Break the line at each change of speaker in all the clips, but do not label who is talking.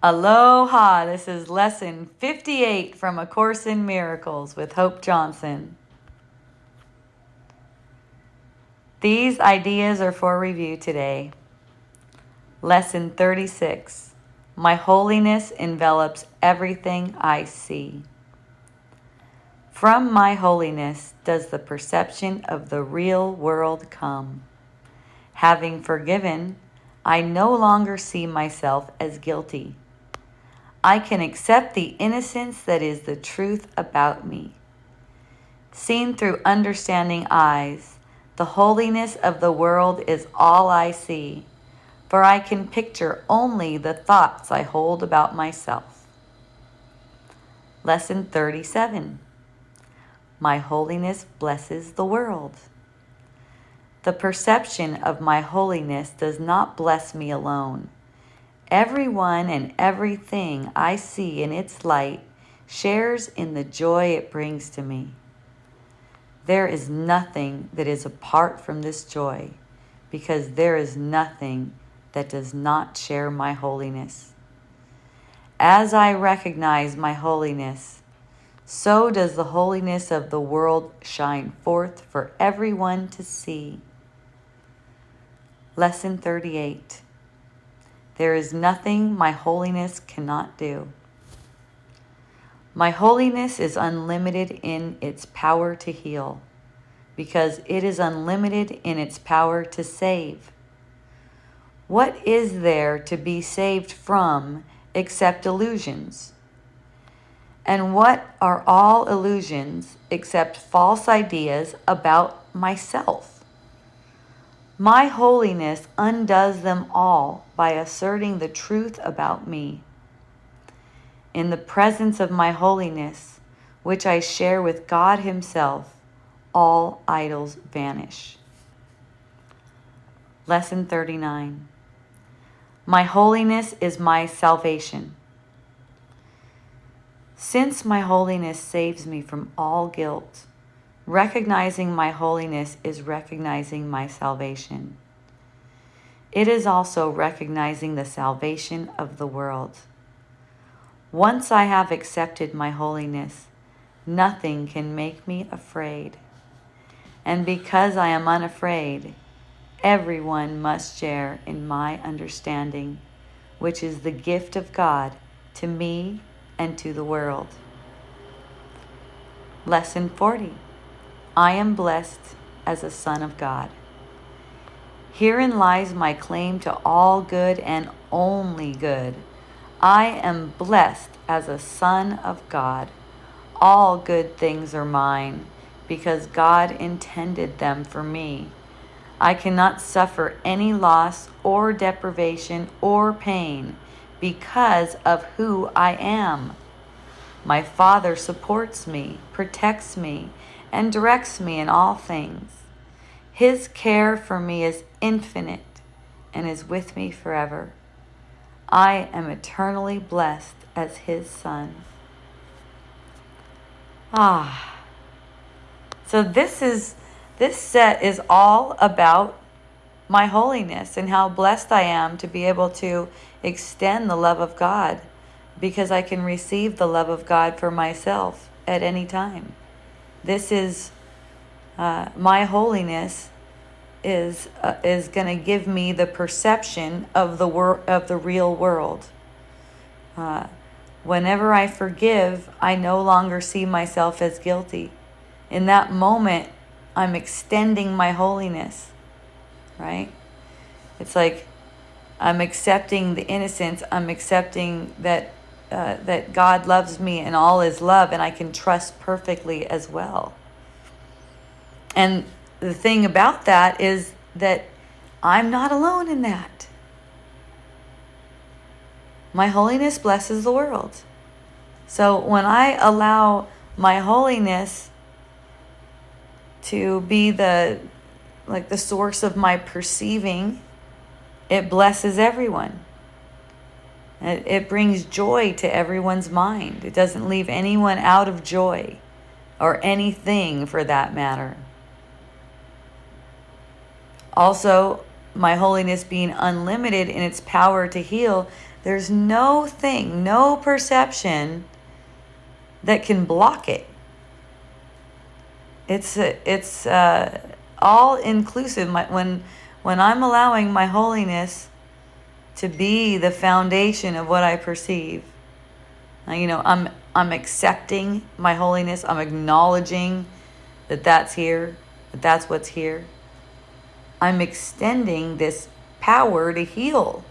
Aloha! This is lesson 58 from A Course in Miracles with Hope Johnson. These ideas are for review today. Lesson 36. My holiness envelops everything I see. From my holiness does the perception of the real world come. Having forgiven, I no longer see myself as guilty. I can accept the innocence that is the truth about me. Seen through understanding eyes, the holiness of the world is all I see, for I can picture only the thoughts I hold about myself. Lesson 37. My holiness blesses the world. The perception of my holiness does not bless me alone. Everyone and everything I see in its light shares in the joy it brings to me. There is nothing that is apart from this joy, because there is nothing that does not share my holiness. As I recognize my holiness, so does the holiness of the world shine forth for everyone to see. Lesson 38. There is nothing my holiness cannot do. My holiness is unlimited in its power to heal, because it is unlimited in its power to save. What is there to be saved from except illusions? And what are all illusions except false ideas about myself? My holiness undoes them all by asserting the truth about me. In the presence of my holiness, which I share with God Himself, all idols vanish. Lesson 39. My holiness is my salvation. Since my holiness saves me from all guilt, recognizing my holiness is recognizing my salvation. It is also recognizing the salvation of the world. Once I have accepted my holiness, nothing can make me afraid. And because I am unafraid, everyone must share in my understanding, which is the gift of God to me and to the world. Lesson 40. I am blessed as a son of God. Herein lies my claim to all good and only good. I am blessed as a son of God. All good things are mine, because God intended them for me. I cannot suffer any loss or deprivation or pain because of who I am. My Father supports me, protects me, and directs me in all things. His care for me is infinite and is with me forever. I am eternally blessed as His son. So this set is all about my holiness and how blessed I am to be able to extend the love of God, because I can receive the love of God for myself at any time. This is my holiness is going to give me the perception of the real world. Whenever I forgive, I no longer see myself as guilty. In that moment, I'm extending my holiness, right? It's like I'm accepting the innocence. I'm accepting that God loves me and all is love, and I can trust perfectly as well. And the thing about that is that I'm not alone in that. My holiness blesses the world. So when I allow my holiness to be the source of my perceiving, it blesses everyone. It brings joy to everyone's mind. It doesn't leave anyone out of joy, or anything for that matter. Also, my holiness being unlimited in its power to heal, there's no thing, no perception that can block it. It's all inclusive. When I'm allowing my holiness to be the foundation of what I perceive, I'm accepting my holiness. I'm acknowledging that that's here, that that's what's here. I'm extending this power to heal.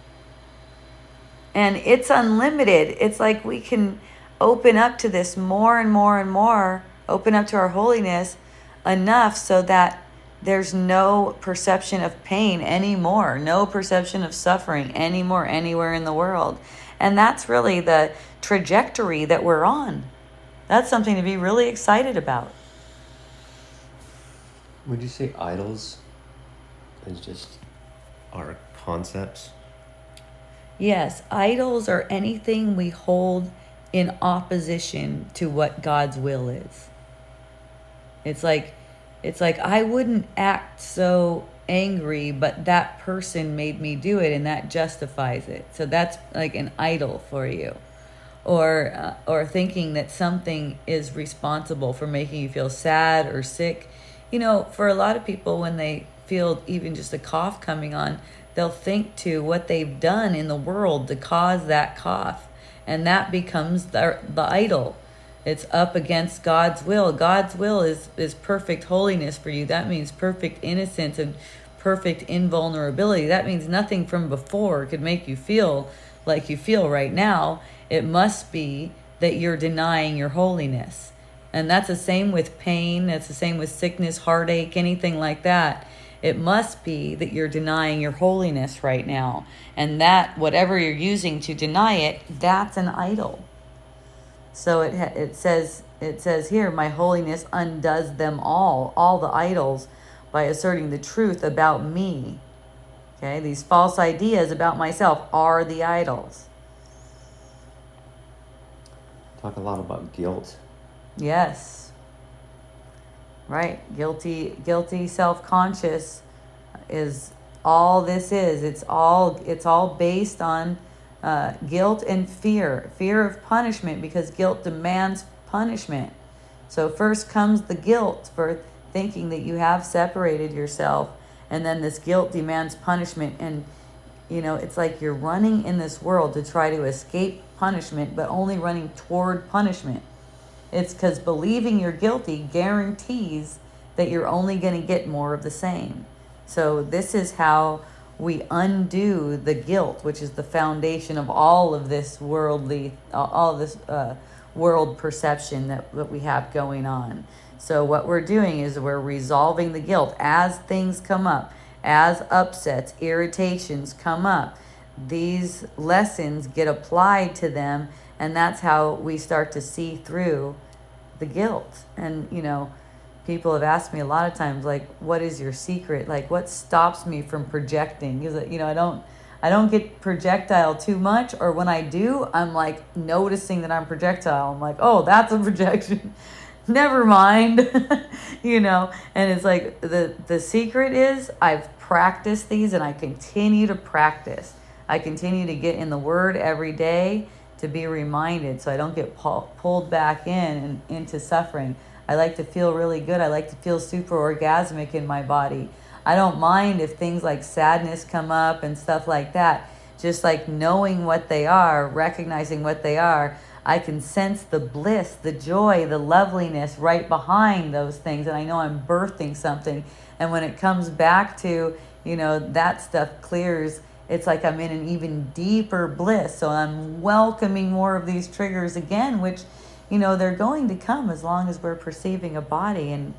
And it's unlimited. It's like we can open up to this more and more and more, open up to our holiness enough so that there's no perception of pain anymore, no perception of suffering anymore anywhere in the world. And that's really the trajectory that we're on. That's something to be really excited about.
Would you say idols is just our concepts?
Yes, idols are anything we hold in opposition to what God's will is. It's like I wouldn't act so angry, but that person made me do it, and that justifies it. So that's like an idol for you. Or thinking that something is responsible for making you feel sad or sick. For a lot of people, when they feel even just a cough coming on, they'll think to what they've done in the world to cause that cough. And that becomes the idol. It's up against God's will. God's will is perfect holiness for you. That means perfect innocence and perfect invulnerability. That means nothing from before could make you feel like you feel right now. It must be that you're denying your holiness. And that's the same with pain. That's the same with sickness, heartache, anything like that. It must be that you're denying your holiness right now. And that, whatever you're using to deny it, that's an idol. So it says here, my holiness undoes them all the idols, by asserting the truth about me. Okay, these false ideas about myself are the idols.
Talk a lot about guilt.
Yes. Right. Guilty, self-conscious is all this is. It's all based on guilt and fear of punishment, because guilt demands punishment. So first comes the guilt for thinking that you have separated yourself, and then this guilt demands punishment. And it's like you're running in this world to try to escape punishment, but only running toward punishment. It's because believing you're guilty guarantees that you're only going to get more of the same. So this is how we undo the guilt, which is the foundation of all of this worldly, all of this world perception that we have going on. So what we're doing is we're resolving the guilt as things come up, as upsets, irritations come up. These lessons get applied to them, and that's how we start to see through the guilt. And people have asked me a lot of times, like, what is your secret? Like, what stops me from projecting? Because I don't get projectile too much, or when I do, I'm like noticing that I'm projectile. I'm like, oh, that's a projection. Never mind. And it's like the secret is I've practiced these, and I continue to practice. I continue to get in the Word every day to be reminded, so I don't get pulled back into suffering. I like to feel really good. I like to feel super orgasmic in my body. I don't mind if things like sadness come up and stuff like that. Just like knowing what they are, recognizing what they are, I can sense the bliss, the joy, the loveliness right behind those things. And I know I'm birthing something. And when it comes back to, that stuff clears, it's like I'm in an even deeper bliss. So I'm welcoming more of these triggers again, which, they're going to come as long as we're perceiving a body, and,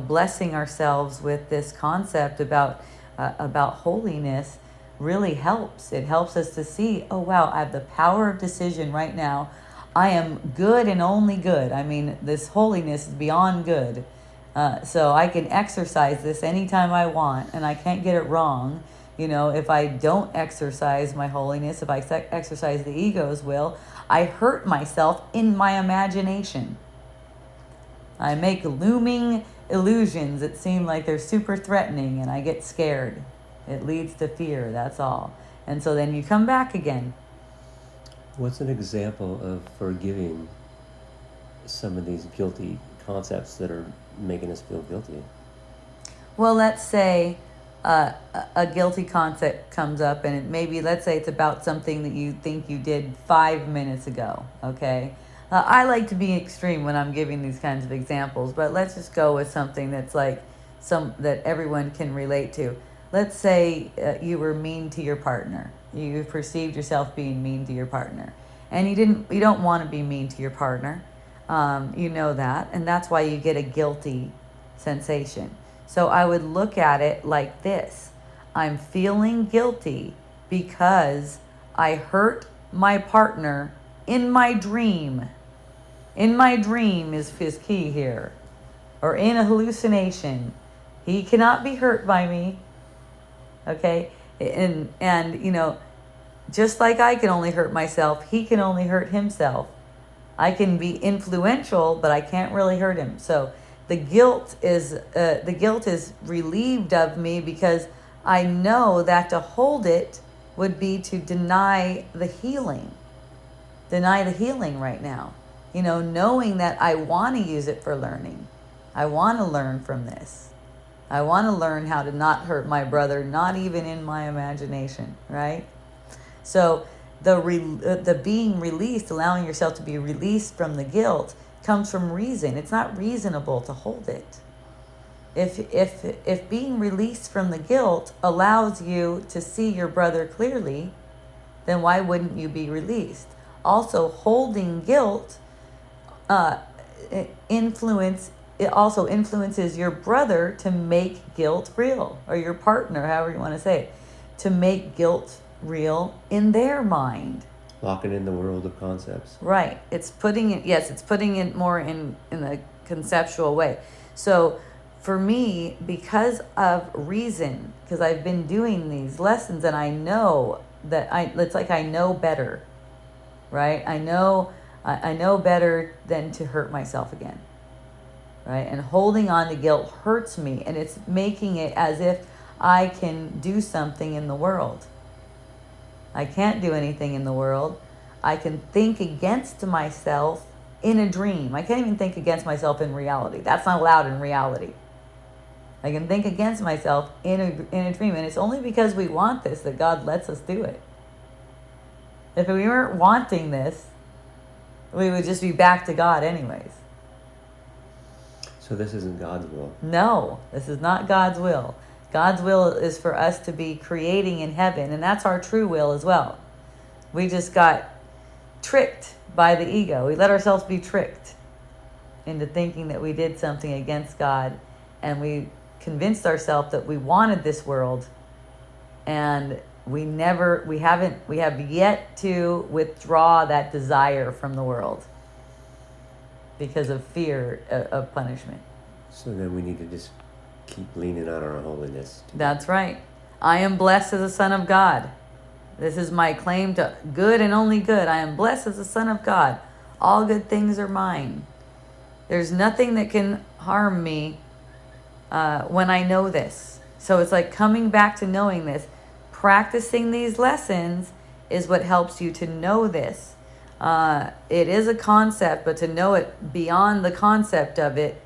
blessing ourselves with this concept about holiness really helps. It helps us to see, oh, wow, I have the power of decision right now. I am good and only good. I mean, this holiness is beyond good. So I can exercise this anytime I want, and I can't get it wrong. If I don't exercise my holiness, if I exercise the ego's will, I hurt myself in my imagination. I make looming illusions that seem like they're super threatening, and I get scared. It leads to fear, that's all. And so then you come back again.
What's an example of forgiving some of these guilty concepts that are making us feel guilty?
Well, let's say a guilty concept comes up, and maybe, let's say it's about something that you think you did 5 minutes ago, okay? I like to be extreme when I'm giving these kinds of examples, but let's just go with something that's like that everyone can relate to. Let's say you were mean to your partner. You perceived yourself being mean to your partner, and you don't want to be mean to your partner. You know that, and that's why you get a guilty sensation. So I would look at it like this. I'm feeling guilty because I hurt my partner in my dream. In my dream is key here. Or in a hallucination. He cannot be hurt by me. Okay? And you know, just like I can only hurt myself, he can only hurt himself. I can be influential, but I can't really hurt him. So the guilt is relieved of me because I know that to hold it would be to deny the healing. Deny the healing right now. You know, knowing that I want to use it for learning. I want to learn from this. I want to learn how to not hurt my brother, not even in my imagination, right? So the being released, allowing yourself to be released from the guilt, comes from reason. It's not reasonable to hold it. If being released from the guilt allows you to see your brother clearly, then why wouldn't you be released? Also, holding guilt it also influences your brother to make guilt real, or your partner, however you want to say it, to make guilt real in their mind.
Locking in the world of concepts.
Right. It's putting it more in a conceptual way. So for me, because of reason, because I've been doing these lessons and I know that it's like I know better, right? I know better than to hurt myself again, right? And holding on to guilt hurts me, and it's making it as if I can do something in the world. I can't do anything in the world. I can think against myself in a dream. I can't even think against myself in reality. That's not allowed in reality. I can think against myself in a dream. And it's only because we want this that God lets us do it. If we weren't wanting this, we would just be back to God anyways.
So this isn't God's will.
No, this is not God's will. God's will is for us to be creating in heaven, and that's our true will as well. We just got tricked by the ego. We let ourselves be tricked into thinking that we did something against God, and we convinced ourselves that we wanted this world, and we have yet to withdraw that desire from the world because of fear of punishment.
So then we need to just keep leaning on our holiness.
That's right. I am blessed as a son of God. This is my claim to good and only good. I am blessed as a son of God. All good things are mine. There's nothing that can harm me when I know this. So it's like coming back to knowing this. Practicing these lessons is what helps you to know this. It is a concept, but to know it beyond the concept of it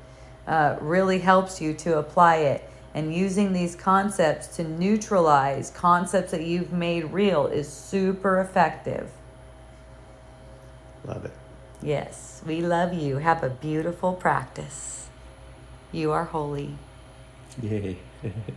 really helps you to apply it. And using these concepts to neutralize concepts that you've made real is super effective.
Love it.
Yes, we love you. Have a beautiful practice. You are holy.
Yay.